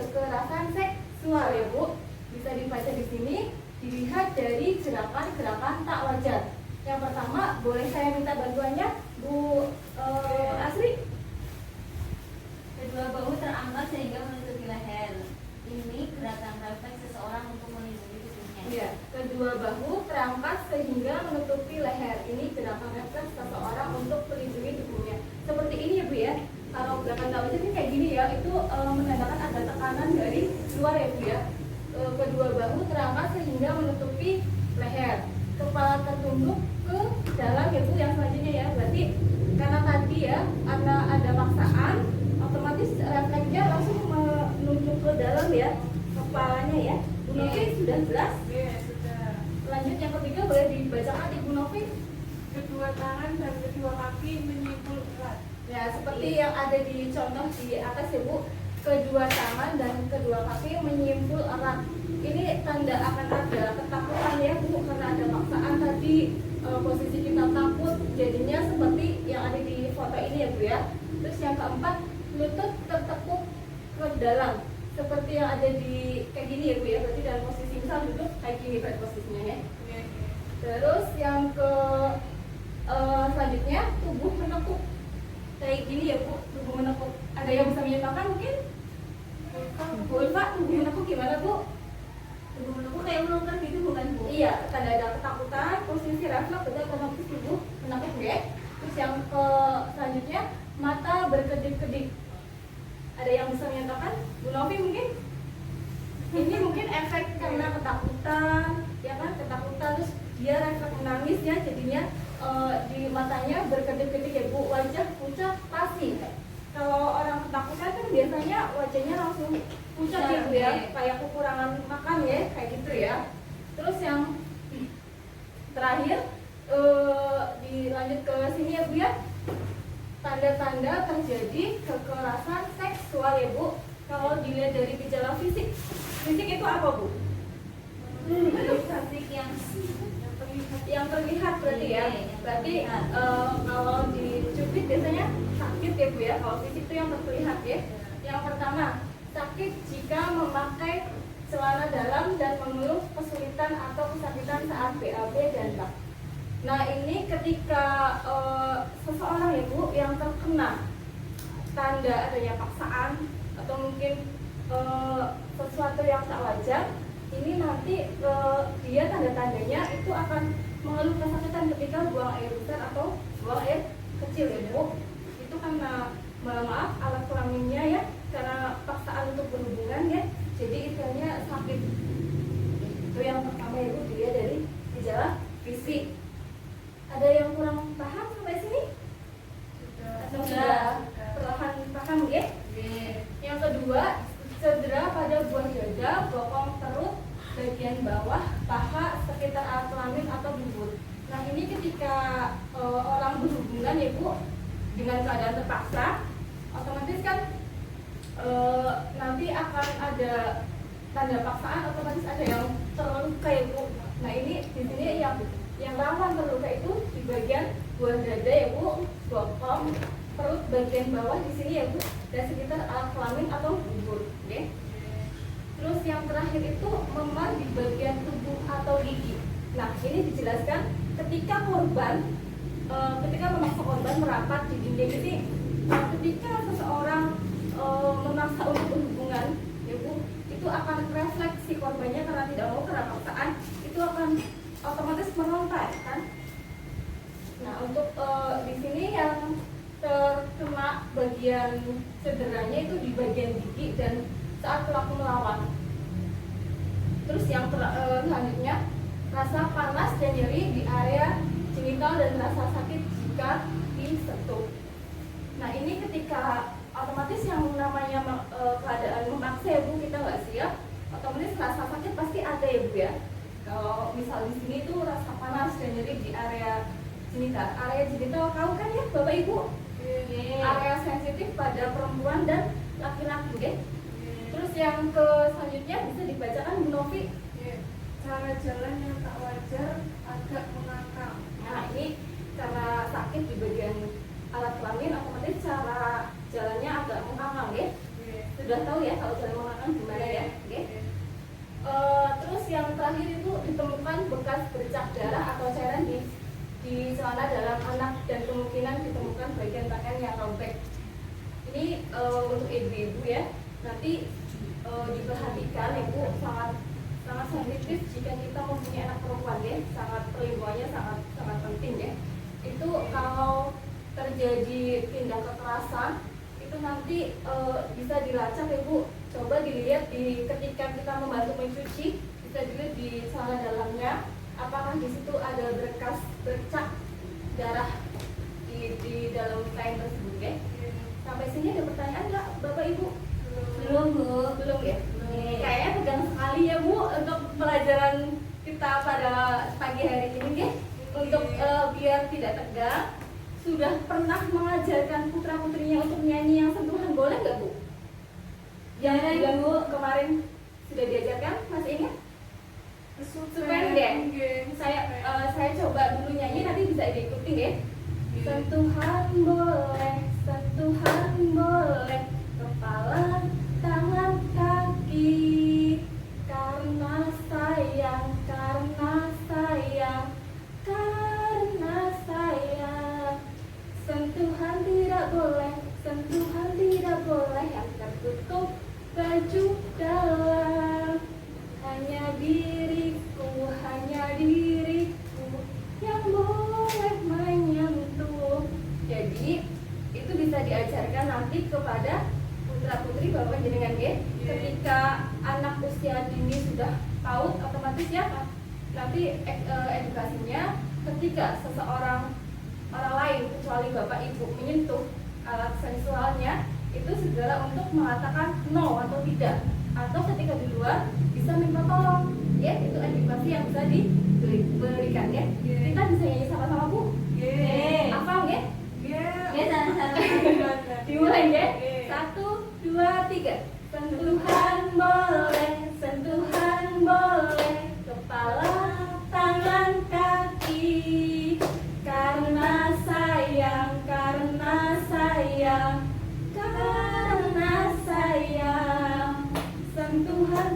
kekerasan seksual ya Bu. Bisa dibaca di sini, dilihat dari gerakan-gerakan tak wajar. Yang pertama, boleh saya minta bantuannya Bu Asri? Kedua bahu terangkat sehingga menutupi leher. Ini gerakan refleks seseorang untuk melindungi tubuhnya. Iya, kedua bahu terangkat sehingga menutupi leher. Ini gerakan refleks seseorang untuk melindungi tubuhnya. Seperti ini ya Bu ya. Kalau gerakan tak wajar ini kayak gini ya, itu menandakan ada tekanan dari luar ya Bu ya. Kedua bahu terangkat sehingga menutupi leher. Kepala tertunduk ke dalam ya Bu, yang selanjutnya ya. Berarti karena tadi ya, karena ada paksaan, otomatis refleksnya langsung menunjuk ke dalam ya, kepalanya ya. Bu Novi sudah jelas? Iya, sudah. Lanjut yang ketiga, boleh dibacakan Ibu Novi? Kedua tangan dan kedua kaki menyimpul erat. Ya, seperti yang ada di contoh di atas ya Bu. Kedua tangan dan kedua kaki menyimpul erat. Ini tanda akan ada ketakutan ya Bu, karena ada paksaan tadi, posisi kita takut, jadinya seperti yang ada di foto ini ya Bu ya. Terus yang keempat, lutut tertekuk ke dalam, seperti yang ada di kayak gini ya Bu ya. Berarti dalam posisi misal duduk kayak gini berarti posisinya ya. Iya. Terus yang ke selanjutnya, tubuh menekuk kayak gini ya Bu, tubuh menekuk. Ada yang bisa menyatakan mungkin? Bu Ulfa, tubuh menekuk gimana Bu? Tubuh menekuk kayak melonggar gitu bukan Bu? Iya, tanda ada ketakutan, posisi refleks, betul otomatis tubuh menekuk ya. Terus yang ke selanjutnya, mata berkedip-kedip. Ada yang bisa menyatakan? Bu Novi mungkin? Ini mungkin efek karena ketakutan, ya kan? Ketakutan terus dia refleks menangis ya, jadinya di matanya berkedip-kedip ya Bu. Wajah pucat pasi. Kalau orang ketakutan kan biasanya wajahnya langsung pucat ya Bu ya, kayak kekurangan makan ya, kayak gitu ya. Terus yang terakhir, dilanjut ke sini ya Bu ya. Tanda-tanda terjadi kekerasan seksual ya Bu. Kalau dilihat dari gejala fisik, fisik itu apa Bu? Fisik Yang terlihat berarti ya. Berarti kalau dicubit biasanya sakit ya Bu ya. Kalau fisik itu yang terlihat ya. Yang pertama, sakit jika memakai celana dalam dan mengeluh kesulitan atau kesakitan saat BAB dan BAK. Nah ini ketika seseorang ya Bu yang terkena tanda adanya paksaan atau mungkin sesuatu yang tak wajar, ini nanti dia tanda-tandanya itu akan mengeluh kesakitan ketika buang air besar atau buang air kecil ya Bu. Itu karena maaf alat kelaminnya ya, karena paksaan untuk berhubungan ya, jadi istilahnya sakit. Itu yang pertama ya Bu, dilihat dari gejala fisik. Ada yang kurang paham sampai sini? Atau sudah perlahan paham ya? Yang kedua, cedera pada buah dada, bokong perut, bagian bawah, paha, sekitar alat kelamin atau dubur. Nah ini ketika orang berhubungan ya Bu, dengan keadaan terpaksa, otomatis kan nanti akan ada tanda paksaan, otomatis ada yang terluka ya Bu. Nah ini di sini yang rawan terluka itu di bagian buah dada ya Bu, bokong, perut bagian bawah di sini ya Bu, dan sekitar alat kelamin atau dubur. Okay? Terus yang terakhir itu memar di bagian tubuh atau gigi. Nah ini dijelaskan ketika memaksa korban merapat di dinding ini, ketika seseorang memaksa untuk berhubungan ya Bu, itu akan refleksi korbannya karena tidak mau kena paksaan, itu akan otomatis meronta kan. Nah untuk di sini yang terkena bagian cederanya itu di bagian gigi dan saat pelaku melawan. Terus yang selanjutnya, rasa panas dan nyeri di area genital dan rasa sakit jika disentuh. Nah ini ketika otomatis yang namanya keadaan memaksa ya Bu, kita nggak siap, otomatis rasa sakit pasti ada ya Bu ya. Kalau misal di sini tuh rasa panas dan nyeri di area genital. Area genital tahu kan ya Bapak Ibu? Area sensitif pada perempuan dan laki-laki ya. Terus yang ke selanjutnya bisa dibacakan Bu Novi. Cara jalan yang tak wajar, agak mengangkang. Nah ini karena sakit di bagian alat kelamin, otomatis cara jalannya agak mengangkang ya. Sudah tahu ya kalau jalan mengangkang celana dalam anak dan kemungkinan ditemukan bagian pakaian yang robek. Ini untuk ibu-ibu ya, nanti diperhatikan ibu, sangat sensitif jika kita mempunyai anak perempuan ya, sangat perlindungannya sangat penting ya. Itu kalau terjadi tindak kekerasan itu nanti bisa dilacak ibu, coba dilihat ketika kita membantu mencuci, bisa dilihat di celana dalamnya apakah di situ ada bercak darah di dalam kain tersebut ya. Sampai sini ada pertanyaan nggak Bapak Ibu? Belum Bu. Belum ya? Belum. Kayaknya tegang sekali ya Bu untuk pelajaran kita pada pagi hari ini ya. Untuk biar tidak tegang, sudah pernah mengajarkan putra putrinya untuk nyanyi yang sentuhan, boleh nggak Bu? Yang Bu kemarin sudah diajarkan, masih ingat? Supaya deh, saya coba dulu nyanyi, nanti bisa diikuti ya. Sentuhan boleh, kepala, tangan, kaki, karena sayang, sentuhan tidak boleh yang tertutup baju dalam, hanya diriku yang boleh menyentuh. Jadi itu bisa diajarkan nanti kepada putra putri bapak jenengan ya. Ketika anak usia dini sudah PAUD, otomatis ya nanti edukasinya ketika seseorang orang lain kecuali bapak ibu menyentuh alat sensualnya, itu segera untuk mengatakan no atau tidak, atau ketika di luar bisa minta tolong ya. Itu edukasi yang bisa diberikan ya. Kita bisa nyanyi sama-sama Bu? Hafal ya? Dimulai ya. 1, 2, 3. Sentuhan boleh, kepala, tangan, kaki, karena sayang, sentuhan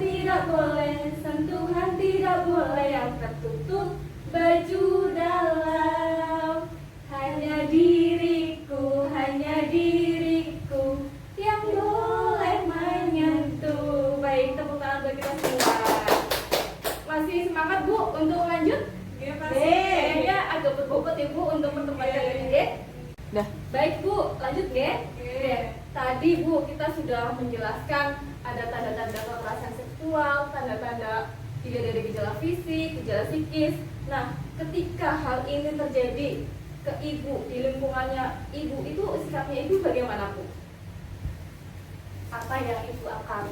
tidak boleh yang tertutup baju dalam, hanya diriku yang boleh menyentuh. Baik, tepuk tangan bagi kita semua. Masih semangat Bu untuk lanjut? Kayaknya agak berbobot ya Bu untuk pertemuan kali ini ya. Baik Bu, lanjut ya. Tadi Bu kita sudah menjelaskan ada tanda-tanda kekerasan seksual, tanda-tanda tidak dari gejala fisik, gejala psikis. Nah, ketika hal ini terjadi ke ibu di lingkungannya ibu, itu sikapnya ibu bagaimana Bu? Apa yang ibu akan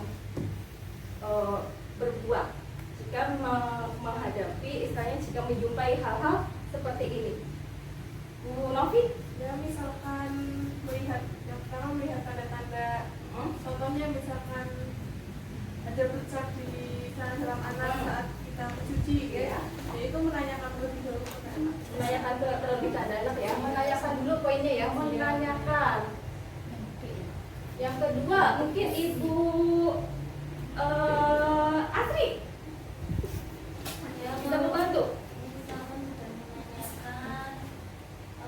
berbuat jika menghadapi, istilahnya jika menjumpai hal-hal seperti ini? Bu Novi? Ya misalkan melihat tanda-tanda, contohnya misalkan ada bercak di celana dalam anak saat kita mencuci ya, itu menanyakan lebih dulu ke anak. Menanyakan terlebih ke anak ya, menanyakan dulu poinnya ya, menanyakan. Yang kedua mungkin Ibu Asri bisa membantu. Misalkan sudah menanyakan,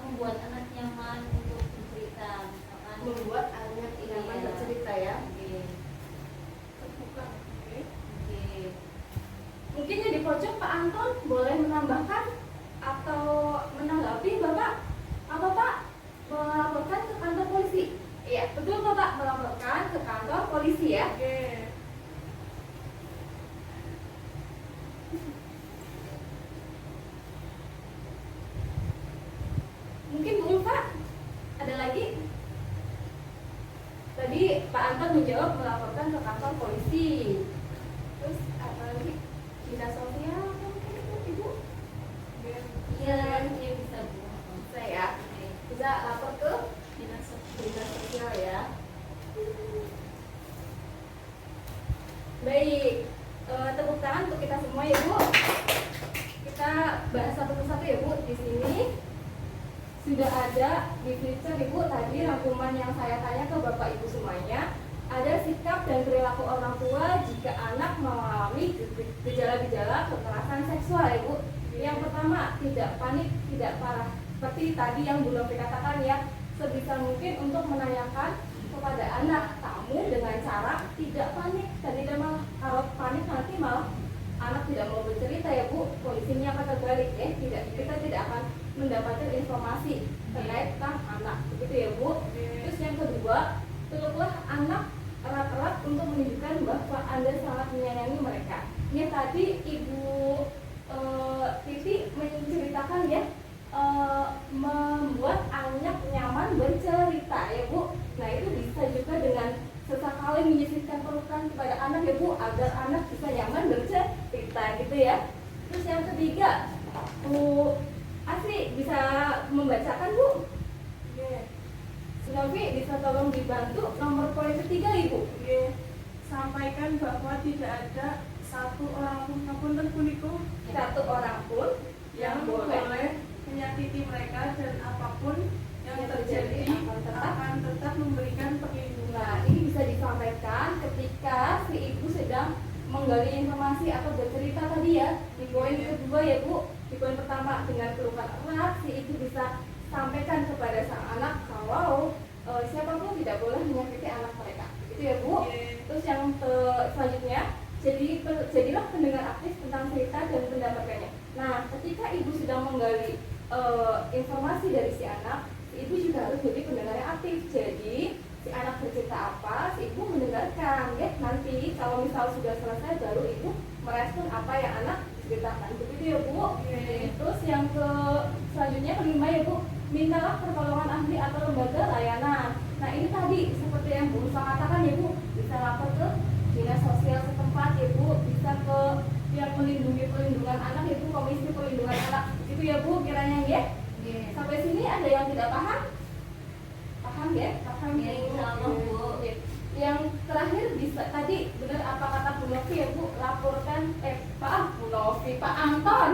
membuat anak nyaman untuk bercerita, misalkan Membuat anak nyaman bercerita ya. Terbuka. Mungkin yang di pojok Pak Anton boleh menambahkan atau menanggapi Bapak. Apa Pak? Melaporkan ke kantor polisi. Iya, betul Bapak, melaporkan ke kantor polisi ya. Mungkin Bu Ulfa ada lagi? Tadi Pak Anton menjawab melaporkan ke kantor polisi. Terus apa lagi? Dinas sosial atau mungkin Ibu? Iya, bisa Bu. Saya bisa lapor ke Dinas dinas sosial ya. Baik, tepuk tangan untuk kita semua ya Bu. Kita bahas satu persatu ya Bu. Di sini sudah ada di flipchart Ibu tadi rangkuman yang saya tanya ke Bapak Ibu semuanya. Ada sikap dan perilaku orang tua jika anak mengalami gejala-gejala kekerasan seksual Ibu. Yang pertama, tidak panik, tidak seperti tadi yang Bu Novi katakan ya, sebisa mungkin untuk menanyakan kepada anak, namun dengan cara tidak panik dan tidak malah, kalau panik nanti malah anak tidak mau bercerita ya Bu, kondisinya akan terbalik ya, kita tidak akan mendapatkan informasi terkait tentang anak, begitu ya Bu. Terus yang kedua, peluklah anak erat-erat untuk menunjukkan bahwa Anda sangat menyayangi mereka. Ya tadi Ibu Titi menceritakan ya, membuat anak nyaman bercerita ya Bu. Nah itu bisa juga dengan sesekali menyisihkan pelukan kepada anak ya Bu, agar anak bisa nyaman bercerita gitu ya. Terus yang ketiga, Bu Asri bisa membacakan Bu? Novi bisa tolong dibantu nomor poin ketiga Ibu. Sampaikan bahwa tidak ada satu orang pun Satu orang pun yang boleh menyakiti mereka, dan apapun yang terjadi akan tetap memberikan perlindungan. Nah, ini bisa disampaikan ketika si ibu sedang menggali informasi atau bercerita tadi ya. Di poin kedua ya Bu, di poin pertama dengan pelukan erat, si ibu bisa sampaikan kepada sang anak kalau siapapun tidak boleh menyakiti anak mereka. Itu ya Bu. Terus yang selanjutnya, jadilah pendengar aktif tentang cerita dan pendapatnya. Nah, ketika ibu sedang menggali informasi dari si anak, si ibu juga harus jadi pendengar yang aktif. Jadi si anak bercerita apa, si ibu mendengarkan ya. Nanti kalau misal sudah selesai baru ibu merespon apa yang anak ceritakan. Begitu ya Bu. Terus yang selanjutnya kelima ya Bu, mintalah pertolongan ahli atau lembaga layanan. Nah ini tadi seperti yang Bu Nusa katakan ya Bu, bisa lapor ke dinas sosial setempat ya Bu, bisa ke yang melindungi perlindungan anak ya Bu, komisi perlindungan anak. Itu ya Bu kiranya ya. Sampai sini ada yang tidak paham? Paham ya? Paham ya insyaallah Bu. Yang terakhir bisa tadi benar apa kata Bu Novi ya Bu, laporkan Bu Novi, Pak Anton.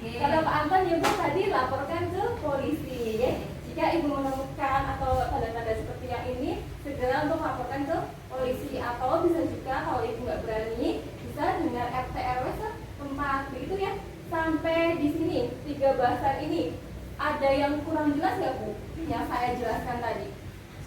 Kata Pak Anton ya Bu tadi laporkan ke polisi ya. Jika ibu menemukan atau tanda-tanda seperti yang ini, segera untuk laporkan ke polisi, atau bisa juga kalau ibu nggak berani bisa dengan RT RW setempat begitu ya. Sampai di sini 3 bahasan ini ada yang kurang jelas nggak Bu? Yang saya jelaskan tadi.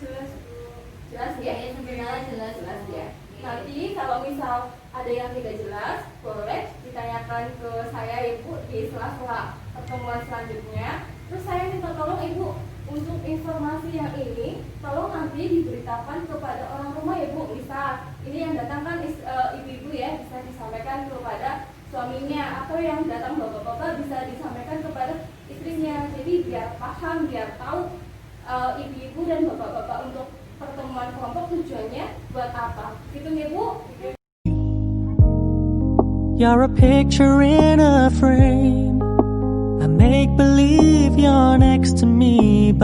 Jelas Bu. Jelas ya? Sebenarnya jelas ya. Nanti kalau misal ada yang tidak jelas, boleh ditanyakan ke saya Ibu di sela-sela pertemuan selanjutnya. Terus saya minta tolong Ibu untuk informasi yang ini, tolong nanti diberitakan kepada orang rumah ya Bu. Misal ini yang datang kan ibu-ibu ya, bisa disampaikan kepada suaminya, atau yang datang bapak-bapak bisa disampaikan kepada istrinya. Jadi biar paham, biar tahu ibu-ibu dan bapak-bapak untuk pertemuan kelompok tujuannya buat apa. Gitu ya Bu. You're a picture in a frame.